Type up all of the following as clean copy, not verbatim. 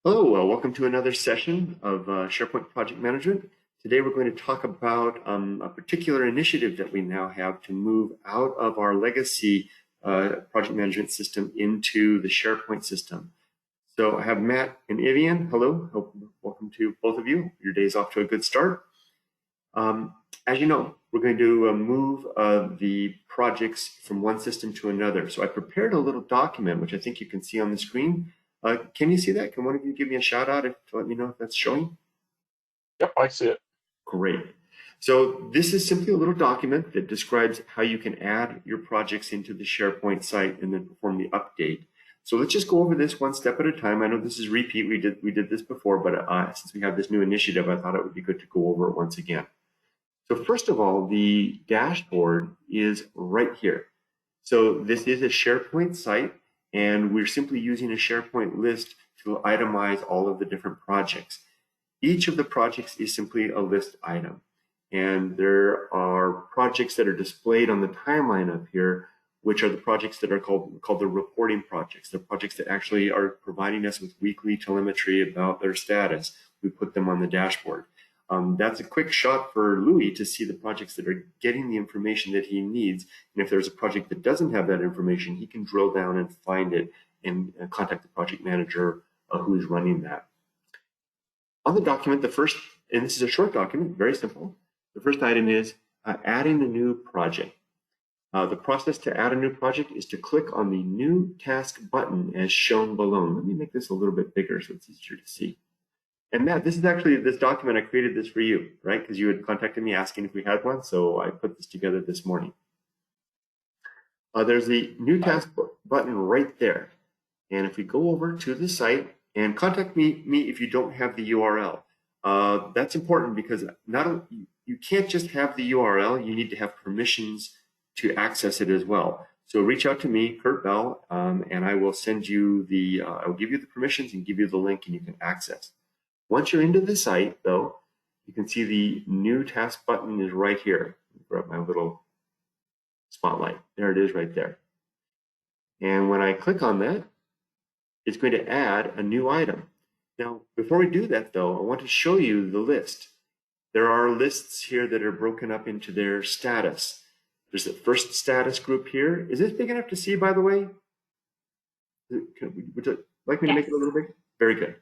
Hello, welcome to another session of SharePoint Project Management. Today we're going to talk about a particular initiative that we now have to move out of our legacy project management system into the SharePoint system. So I have Matt and Ivian. Hello, welcome to both of you. Your day's off to a good start. As you know, we're going to move the projects from one system to another. So I prepared a little document, which I think you can see on the screen. Can you see that? Can one of you give me a shout out to let me know if that's showing? Yep, I see it. Great. So this is simply a little document that describes how you can add your projects into the SharePoint site and then perform the update. So let's just go over this one step at a time. I know this is repeat. We did this before, but since we have this new initiative, I thought it would be good to go over it once again. So first of all, the dashboard is right here. So this is a SharePoint site, and we're simply using a SharePoint list to itemize all of the different projects. Each of the projects is simply a list item. And there are projects that are displayed on the timeline up here, which are the projects that are called the reporting projects. The projects that actually are providing us with weekly telemetry about their status. We put them on the dashboard. That's a quick shot for Louis to see the projects that are getting the information that he needs. And if there's a project that doesn't have that information, he can drill down and find it and contact the project manager who is running that. On the document, and this is a short document, very simple. The first item is adding a new project. The process to add a new project is to click on the New Task button as shown below. Let me make this a little bit bigger so it's easier to see. And Matt, this is actually this document. I created this for you, right? Because you had contacted me asking if we had one, so I put this together this morning. There's the New Task button right there. And if we go over to the site and contact me if you don't have the URL. That's important because you can't just have the URL, you need to have permissions to access it as well. So reach out to me, Kurt Bell, and I will send you I'll give you the permissions and give you the link and you can access. Once you're into the site, though, you can see the New Task button is right here. Grab my little spotlight. There it is right there. And when I click on that, it's going to add a new item. Now, before we do that, though, I want to show you the list. There are lists here that are broken up into their status. There's the first status group here. Is this big enough to see, by the way? Would you like me to make it a little big? Very good.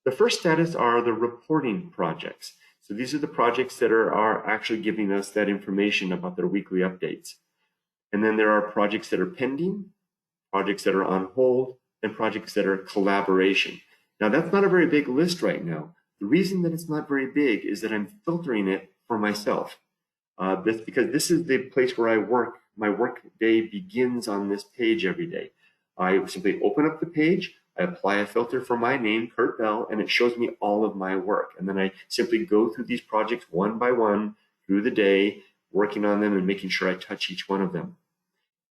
The first status are the reporting projects. So these are the projects that are actually giving us that information about their weekly updates. And then there are projects that are pending, projects that are on hold, and projects that are collaboration. Now that's not a very big list right now. The reason that it's not very big is that I'm filtering it for myself. That's because this is the place where I work. My work day begins on this page every day. I simply open up the page, I apply a filter for my name, Kurt Bell, and it shows me all of my work. And then I simply go through these projects one by one through the day, working on them and making sure I touch each one of them.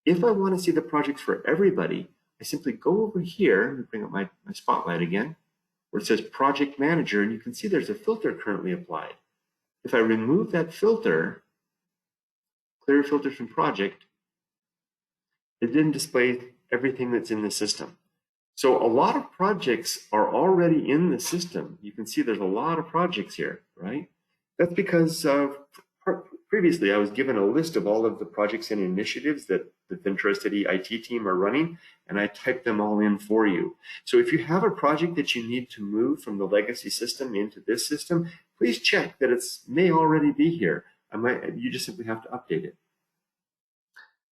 If I want to see the projects for everybody, I simply go over here, let me bring up my spotlight again, where it says Project Manager, and you can see there's a filter currently applied. If I remove that filter, clear filters from project, it then displays everything that's in the system. So a lot of projects are already in the system. You can see there's a lot of projects here, right? That's because previously I was given a list of all of the projects and initiatives that the Ventura City IT team are running, and I typed them all in for you. So if you have a project that you need to move from the legacy system into this system, please check that it may already be here. You just simply have to update it.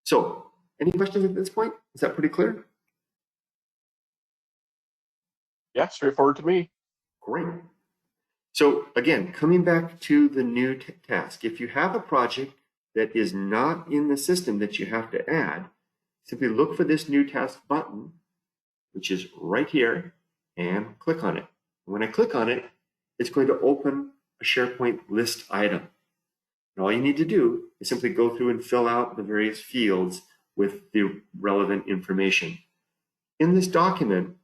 So any questions at this point? Is that pretty clear? Yeah, straightforward to me. Great. So again, coming back to the new task, if you have a project that is not in the system that you have to add, simply look for this new task button, which is right here, and click on it. When I click on it, it's going to open a SharePoint list item. And all you need to do is simply go through and fill out the various fields with the relevant information. In this document,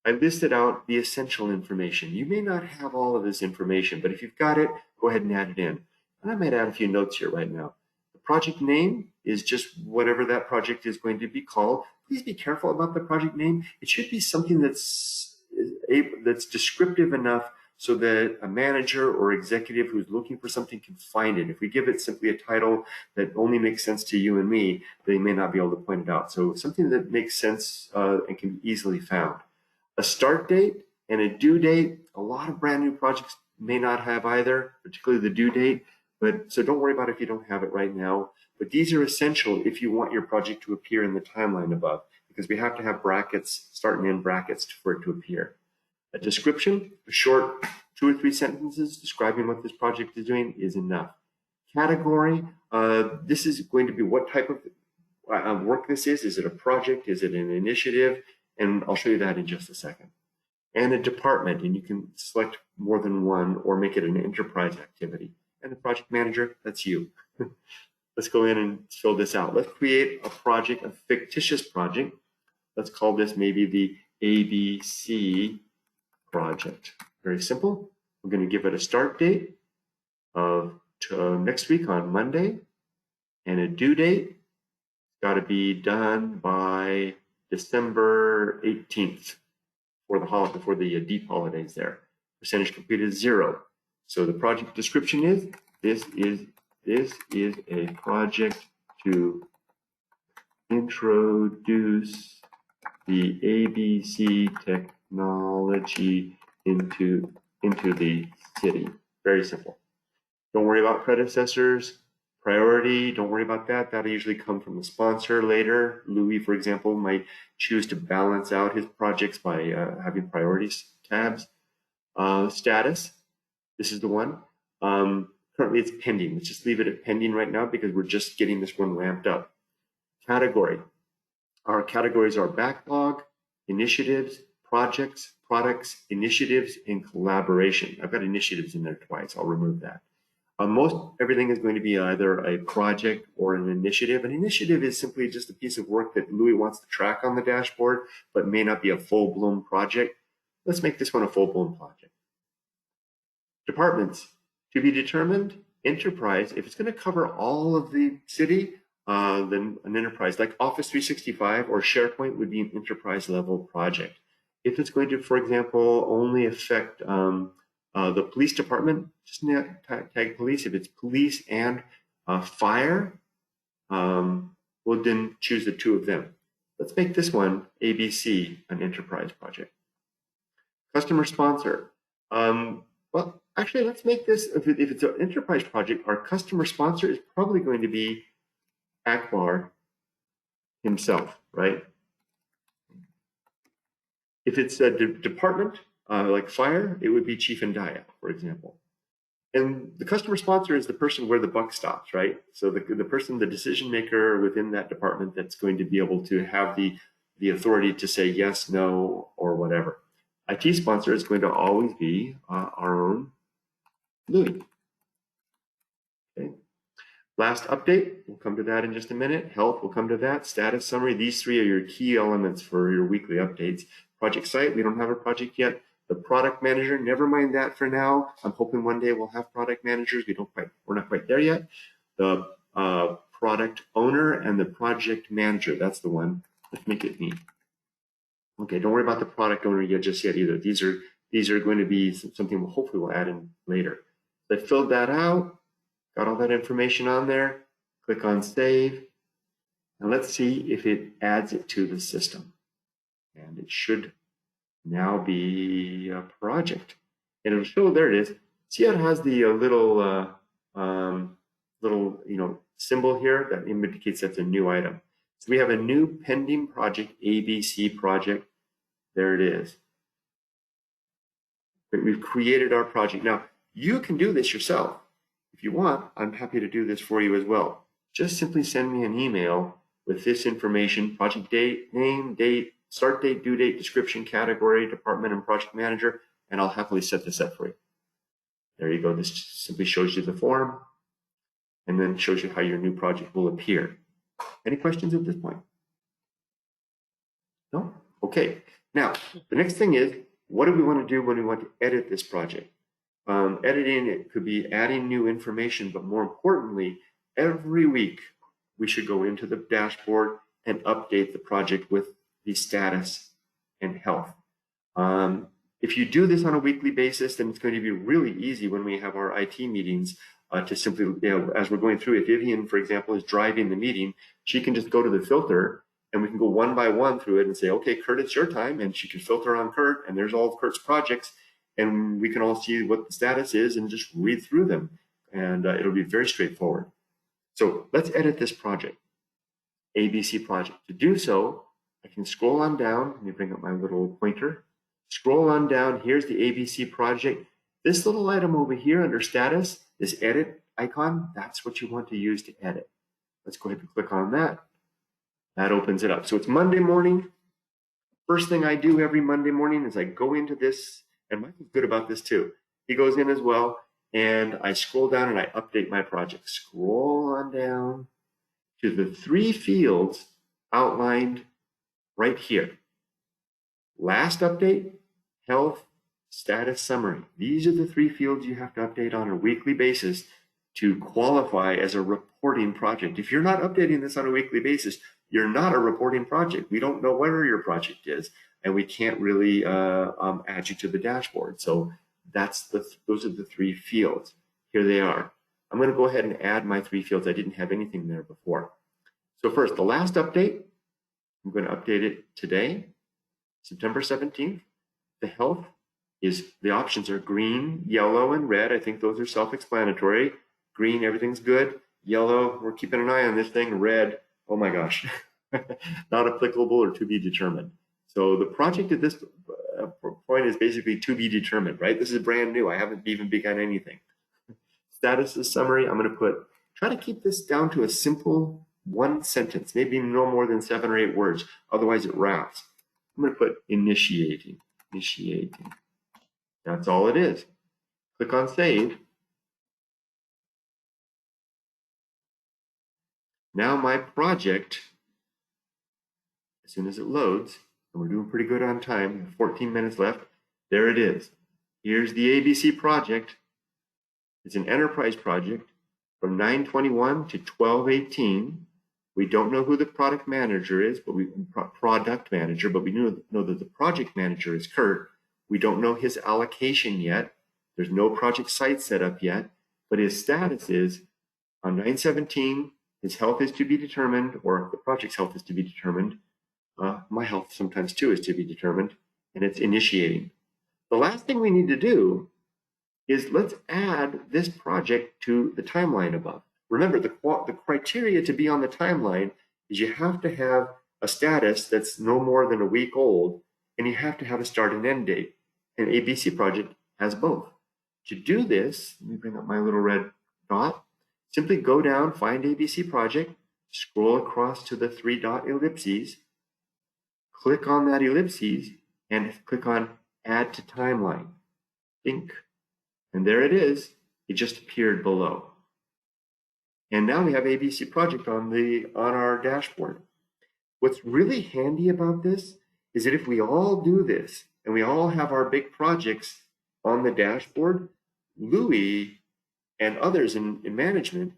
I listed out the essential information. You may not have all of this information, but if you've got it, go ahead and add it in. And I might add a few notes here right now. The project name is just whatever that project is going to be called. Please be careful about the project name. It should be something that's that's descriptive enough so that a manager or executive who's looking for something can find it. If we give it simply a title that only makes sense to you and me, they may not be able to point it out. So something that makes sense and can be easily found. A start date and a due date, a lot of brand new projects may not have either, particularly the due date. But so don't worry about it if you don't have it right now. But these are essential if you want your project to appear in the timeline above, because we have to have brackets, start and end brackets for it to appear. A description, a short 2 or 3 sentences describing what this project is doing is enough. Category, this is going to be what type of work this is. Is it a project? Is it an initiative? And I'll show you that in just a second. And a department, and you can select more than one or make it an enterprise activity. And the project manager, that's you. Let's go in and fill this out. Let's create a project, a fictitious project. Let's call this maybe the ABC project. Very simple. We're going to give it a start date of next week on Monday and a due date. It's got to be done by December 18th for the deep holidays there. Percentage completed 0. So the project description is this is a project to introduce the ABC technology into the city. Very simple. Don't worry about predecessors. Priority, don't worry about that. That'll usually come from the sponsor later. Louis, for example, might choose to balance out his projects by having priorities tabs. Status, this is the one. Currently it's pending. Let's just leave it at pending right now because we're just getting this one ramped up. Category. Our categories are backlog, initiatives, projects, products, initiatives, and collaboration. I've got initiatives in there twice. I'll remove that. Most everything is going to be either a project or an initiative. An initiative is simply just a piece of work that Louis wants to track on the dashboard, but may not be a full-blown project. Let's make this one a full-blown project. Departments, to be determined. Enterprise, if it's going to cover all of the city, then an enterprise like Office 365 or SharePoint would be an enterprise level project. If it's going to, for example, only affect the police department, just tag police. If it's police and fire, we'll then choose the 2 of them. Let's make this one ABC, an enterprise project. Customer sponsor. Well, actually, let's make this, if it's an enterprise project, our customer sponsor is probably going to be Akbar himself, right? If it's a department like fire, it would be Chief and Daya, for example. And the customer sponsor is the person where the buck stops, right? So the person, the decision maker within that department that's going to be able to have the authority to say yes, no, or whatever. IT sponsor is going to always be our own Louis. Okay. Last update, we'll come to that in just a minute. Health, we'll come to that. Status summary, these 3 are your key elements for your weekly updates. Project site, we don't have a project yet. The product manager, never mind that for now. I'm hoping one day we'll have product managers. We're not quite there yet. The product owner and the project manager, that's the one. Let's make it me. Okay, don't worry about the product owner yet just yet either. These are going to be something hopefully we'll add in later. So I filled that out, got all that information on there. Click on save. And let's see if it adds it to the system. And it should now be a project. And it'll show, there it is. See how it has the little symbol here that indicates that's a new item. So we have a new pending project, ABC project. There it is. But we've created our project. Now, you can do this yourself. If you want, I'm happy to do this for you as well. Just simply send me an email with this information, project date, name, date, start date, due date, description, category, department, and project manager, and I'll happily set this up for you. There you go. This simply shows you the form and then shows you how your new project will appear. Any questions at this point? No? Okay. Now, the next thing is, what do we want to do when we want to edit this project? Editing, it could be adding new information, but more importantly, every week we should go into the dashboard and update the project with the status and health. If you do this on a weekly basis, then it's going to be really easy when we have our IT meetings to simply, as we're going through, if Vivian, for example, is driving the meeting, she can just go to the filter and we can go one by one through it and say, okay, Kurt, it's your time. And she can filter on Kurt, and there's all of Kurt's projects. And we can all see what the status is and just read through them. And it'll be very straightforward. So let's edit this project, ABC project. To do so, I can scroll on down. Let me bring up my little pointer. Scroll on down. Here's the ABC project. This little item over here under status, this edit icon, that's what you want to use to edit. Let's go ahead and click on that. That opens it up. So it's Monday morning. First thing I do every Monday morning is I go into this, and Mike is good about this too. He goes in as well, and I scroll down and I update my project. Scroll on down to the 3 fields outlined right here. Last update, health, status summary. These are the 3 fields you have to update on a weekly basis to qualify as a reporting project. If you're not updating this on a weekly basis, you're not a reporting project. We don't know where your project is, and we can't really add you to the dashboard. So those are the 3 fields. Here they are. I'm going to go ahead and add my 3 fields. I didn't have anything there before. So first, the last update, I'm going to update it today, September 17th. The health is, the options are green, yellow, and red. I think those are self-explanatory. Green, everything's good. Yellow, we're keeping an eye on this thing. Red, oh my gosh, not applicable or to be determined. So the project at this point is basically to be determined, right? This is brand new. I haven't even begun anything. Status is summary. I'm going to try to keep this down to a simple 1 sentence, maybe no more than 7 or 8 words. Otherwise it wraps. I'm going to put initiating. That's all it is. Click on save. Now my project, as soon as it loads, and we're doing pretty good on time, we have 14 minutes left, there it is. Here's the ABC project. It's an enterprise project from 9/21 to 12/18. We don't know who the product manager is, but we know that the project manager is Kurt. We don't know his allocation yet. There's no project site set up yet, but his status is on 9/17. His health is to be determined, or the project's health is to be determined. My health sometimes too is to be determined, and it's initiating. The last thing we need to do is let's add this project to the timeline above. Remember, the criteria to be on the timeline is you have to have a status that's no more than a week old, and you have to have a start and end date. An ABC project has both. To do this, let me bring up my little red dot. Simply go down, find ABC project, scroll across to the 3-dot ellipses, click on that ellipses, and click on Add to Timeline. Think. And there it is. It just appeared below. And now we have ABC project on our dashboard. What's really handy about this is that if we all do this and we all have our big projects on the dashboard, Louis and others in management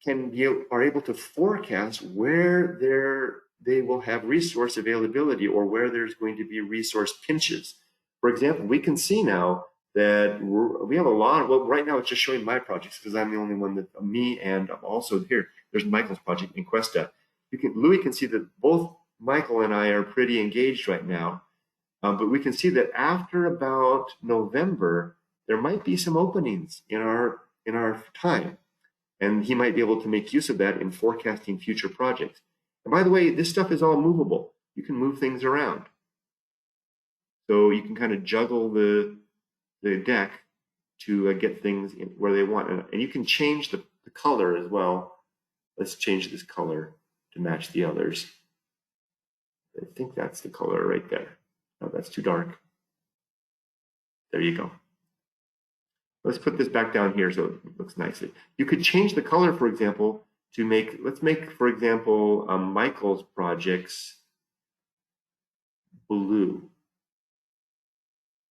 are able to forecast where they will have resource availability or where there's going to be resource pinches. For example, we can see now that we have a lot. Well, right now it's just showing my projects because I'm the only one that me and I'm also here. There's Michael's project in Questa. Louis can see that both Michael and I are pretty engaged right now, but we can see that after about November there might be some openings in our time, and he might be able to make use of that in forecasting future projects. And by the way, this stuff is all movable. You can move things around, so you can kind of juggle the deck to get things where they want, and you can change the color as well. Let's change this color to match the others. I think that's the color right there. No, that's too dark. There you go. Let's put this back down here so it looks nice. You could change the color, for example, to let's make, for example, Michael's projects blue.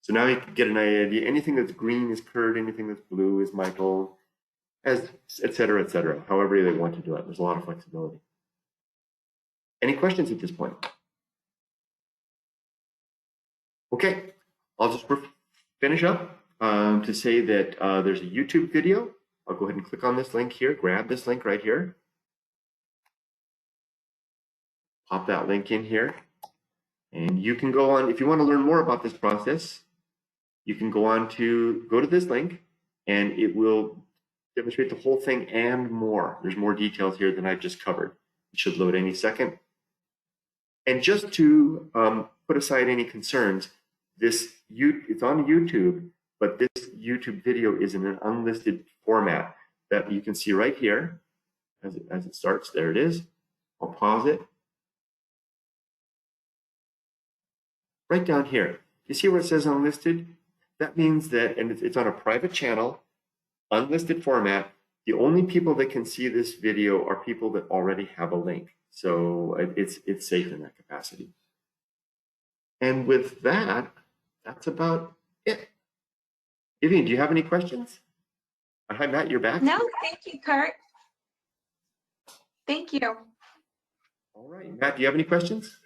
So now you can get an idea. Anything that's green is Kurt, anything that's blue is Michael, et cetera, however they want to do it. There's a lot of flexibility. Any questions at this point? Okay, I'll just finish up to say that there's a YouTube video. I'll go ahead and click on this link here, grab this link right here. Pop that link in here. And you can go on, if you want to learn more about this process, you can go to this link and it will demonstrate the whole thing and more. There's more details here than I've just covered. It should load any second. And just to put aside any concerns, it's on YouTube, but this YouTube video is in an unlisted format that you can see right here as it starts. There it is. I'll pause it. Right down here, you see where it says unlisted? That means that, and it's on a private channel, unlisted format. The only people that can see this video are people that already have a link. So it's safe in that capacity. And with that, that's about it. Vivian, do you have any questions? Hi, Matt, you're back? No, thank you, Kurt. Thank you. All right, Matt, do you have any questions?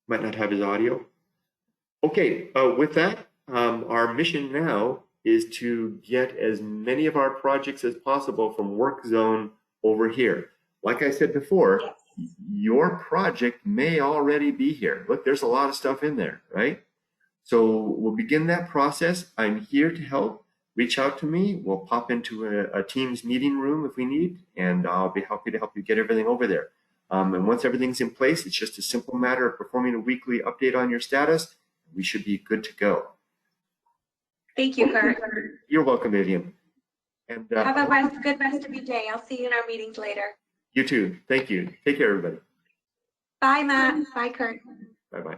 Might not have his audio. Okay, with that, our mission now is to get as many of our projects as possible from work zone over here. Like I said before, your project may already be here. Look, there's a lot of stuff in there, right? So we'll begin that process. I'm here to help. Reach out to me. We'll pop into a Teams meeting room if we need, and I'll be happy to help you get everything over there. And once everything's in place, it's just a simple matter of performing a weekly update on your status. We should be good to go. Thank you, Kurt. You're welcome, Vivian. And have a good rest of your day. I'll see you in our meetings later. You too. Thank you. Take care, everybody. Bye, Matt. Bye, Kurt. Bye-bye.